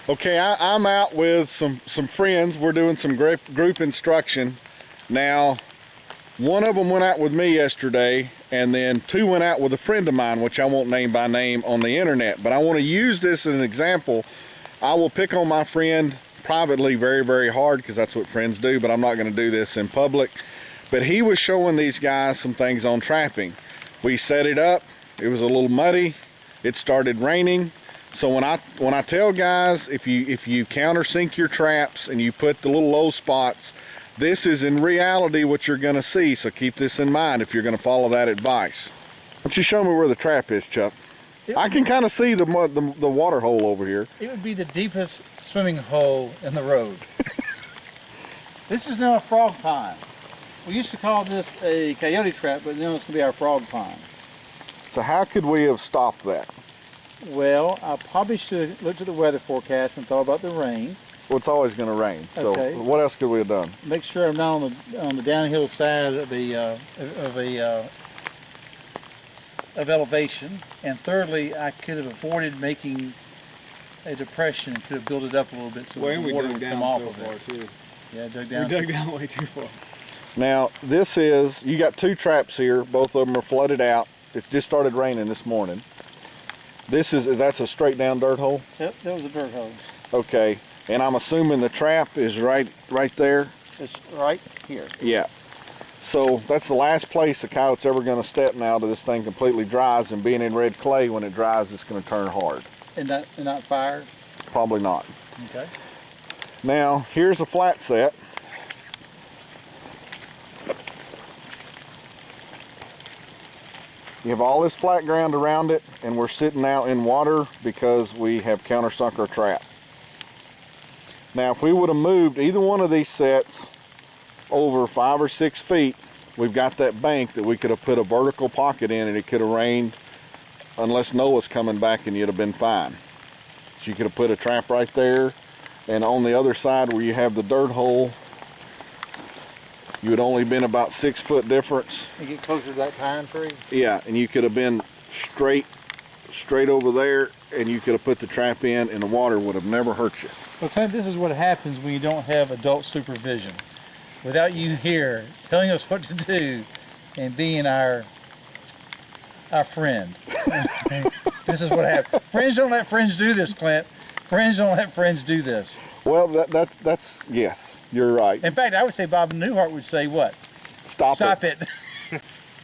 Okay, I'm out with some friends. We're doing some group instruction. Now, one of them went out with me yesterday, and then two went out with a friend of mine, which I won't name by name on the internet. But I want to use this as an example. I will pick on my friend privately very, very hard because that's what friends do, but I'm not going to do this in public. But he was showing these guys some things on trapping. We set it up. It was a little muddy. It started raining. So when I tell guys, if you countersink your traps and you put the little low spots, this is in reality what you're going to see. So keep this in mind if you're going to follow that advice. Why don't you show me where the trap is, Chuck? I can kind of see the water hole over here. It would be the deepest swimming hole in the road. This is now a frog pond. We used to call this a coyote trap, but now it's going to be our frog pond. So how could we have stopped that? Well, I probably should have looked at the weather forecast and thought about the rain. Well, it's always going to rain. So Okay. what else could we have done? Make sure I'm not on the downhill side of elevation. And thirdly, I could have avoided making a depression and could have built it up a little bit so the water would come off of it. Too. Yeah, dug down. We dug down way too far. Now this is, you got two traps here. Both of them are flooded out. It just started raining this morning. That's a straight down dirt hole? Yep, that was a dirt hole. Okay, and I'm assuming the trap is right there? It's right here. Yeah. So that's the last place a coyote's ever going to step now till this thing completely dries, and being in red clay, when it dries, it's going to turn hard. And not fired? Probably not. Okay. Now, here's a flat set. You have all this flat ground around it, and we're sitting out in water because we have countersunk our trap. Now, if we would have moved either one of these sets over 5 or 6 feet, we've got that bank that we could have put a vertical pocket in, and it could have rained unless Noah's coming back, and you'd have been fine. So you could have put a trap right there, and on the other side where you have the dirt hole, you would only been about 6 foot difference. You get closer to that pine tree? Yeah, and you could have been straight over there, and you could have put the trap in, and the water would have never hurt you. Well, Clint, this is what happens when you don't have adult supervision. Without you here telling us what to do and being our friend. This is what happens. Friends don't let friends do this, Clint. Friends don't let friends do this. Well, that's yes, you're right. In fact, I would say Bob Newhart would say what? Stop it.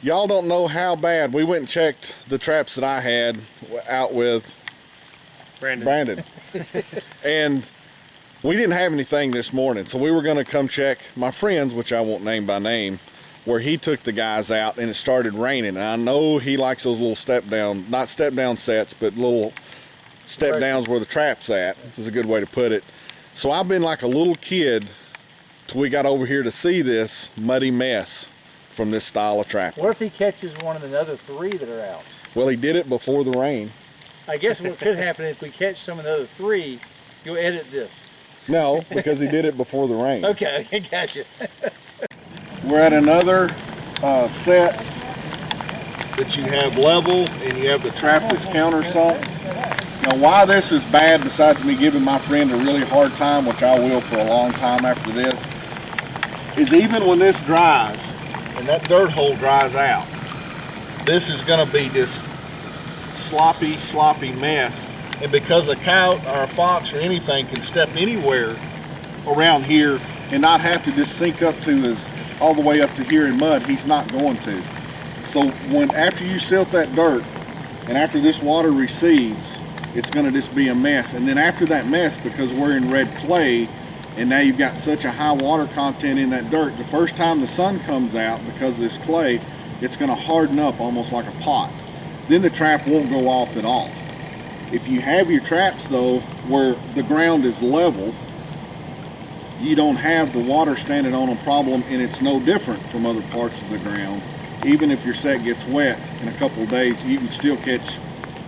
Y'all don't know how bad. We went and checked the traps that I had out with Brandon. And we didn't have anything this morning, so we were going to come check my friend's, which I won't name by name, where he took the guys out, and it started raining. And I know he likes those little not step down sets, but little step downs where the trap's at, is a good way to put it. So I've been like a little kid till we got over here to see this muddy mess from this style of trapping. What if he catches one of the other 3 that are out? Well, he did it before the rain. I guess what could happen if we catch some of the other 3, you'll edit this. No, because he did it before the rain. Okay, I got you. We're at another set that you have level, and you have the trap that's countersunk. Now, why this is bad, besides me giving my friend a really hard time, which I will for a long time after this, is even when this dries and that dirt hole dries out, this is going to be this sloppy mess. And because a coyote or a fox or anything can step anywhere around here and not have to just sink up to all the way up to here in mud, he's not going to. So after you silt that dirt and after this water recedes, it's going to just be a mess. And then after that mess, because we're in red clay and now you've got such a high water content in that dirt, the first time the sun comes out, because of this clay, it's going to harden up almost like a pot. Then the trap won't go off at all. If you have your traps though where the ground is level, you don't have the water standing on a problem, and it's no different from other parts of the ground. Even if your set gets wet in a couple of days, you can still catch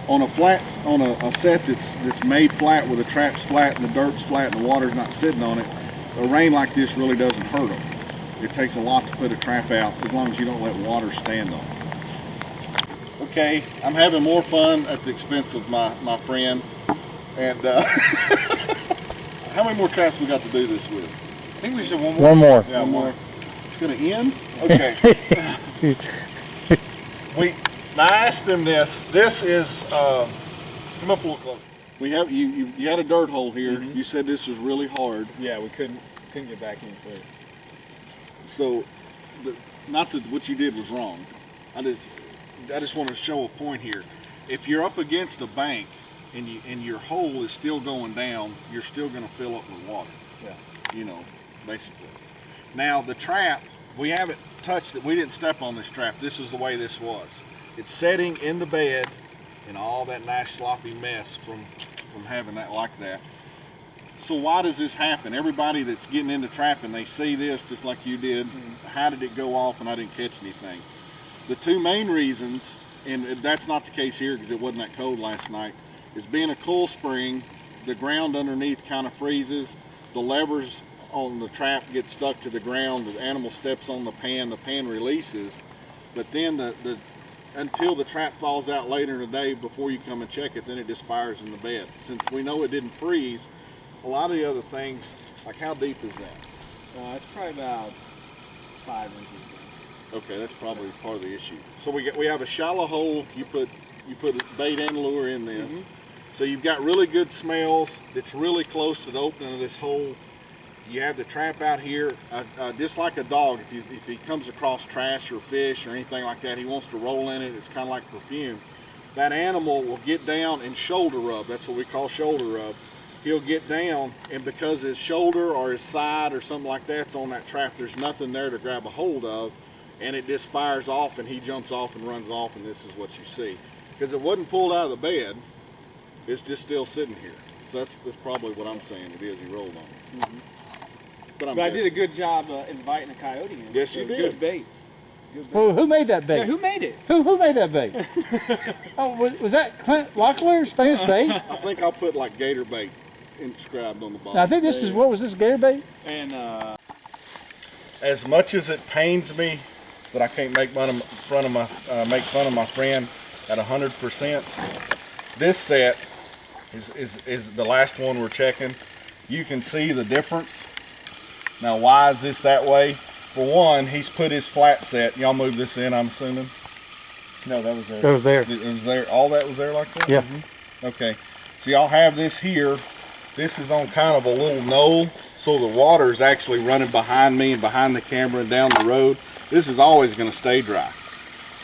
on a set that's made flat, where the trap's flat and the dirt's flat and the water's not sitting on it. A rain like this really doesn't hurt them. It takes a lot to put a trap out, as long as you don't let water stand on it. Okay, I'm having more fun at the expense of my friend, and How many more traps we got to do this with? I think we should one more. One more. Yeah, one more. It's gonna end? Okay. I asked them this. This is, come up a little closer. We have, you had a dirt hole here. Mhm. You said this was really hard. Yeah, we couldn't get back in for it. So, not that what you did was wrong. I just want to show a point here. If you're up against a bank and your hole is still going down, you're still going to fill up with water. Yeah. You know, basically. Now the trap, we haven't touched it. We didn't step on this trap. This is the way this was. It's setting in the bed and all that nice sloppy mess from having that like that. So why does this happen? Everybody that's getting into trapping, they see this just like you did. How did it go off and I didn't catch anything? The two main reasons, and that's not the case here because it wasn't that cold last night, is being a cool spring, the ground underneath kind of freezes, the levers on the trap get stuck to the ground, the animal steps on the pan releases, but then until the trap falls out later in the day before you come and check it, then it just fires in the bed. Since we know it didn't freeze, a lot of the other things, like how deep is that? It's probably about 5 inches. Okay, that's probably part of the issue. So we have a shallow hole. You put bait and lure in this. Mhm. So you've got really good smells. It's really close to the opening of this hole. You have the trap out here, just like a dog. If he comes across trash or fish or anything like that, he wants to roll in it. It's kind of like perfume. That animal will get down and shoulder rub. That's what we call shoulder rub. He'll get down, and because his shoulder or his side or something like that's on that trap, there's nothing there to grab a hold of, and it just fires off, and he jumps off and runs off, and this is what you see. Because it wasn't pulled out of the bed, it's just still sitting here. So that's probably what I'm saying it is. He rolled on it. Mhm. But I did a good job inviting a coyote in. Yes, you It was did. Good bait. Good bait. Well, who made that bait? Yeah, who made it? Who made that bait? Oh, was that Clint Locklear's famous bait? I think I'll put like gator bait inscribed on the bottom. Now, I think this is, what was this, gator bait? And As much as it pains me that I can't make fun of my friend at 100%, this set is the last one we're checking. You can see the difference. Now, why is this that way? For one, he's put his flat set. Y'all move this in, I'm assuming. no, that was there. That was there. It was there. All that was there like that. Yeah. Okay. So y'all have this here. This is on kind of a little knoll, so the water is actually running behind me and behind the camera and down the road. This is always going to stay dry.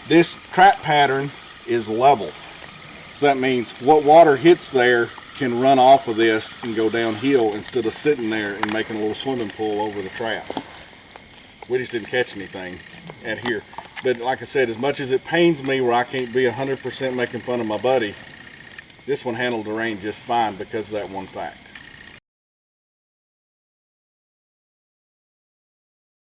This trap pattern is level. So that means what water hits there can run off of this and go downhill instead of sitting there and making a little swimming pool over the trap. We just didn't catch anything at here. But like I said, as much as it pains me where I can't be 100% making fun of my buddy, this one handled the rain just fine because of that one fact.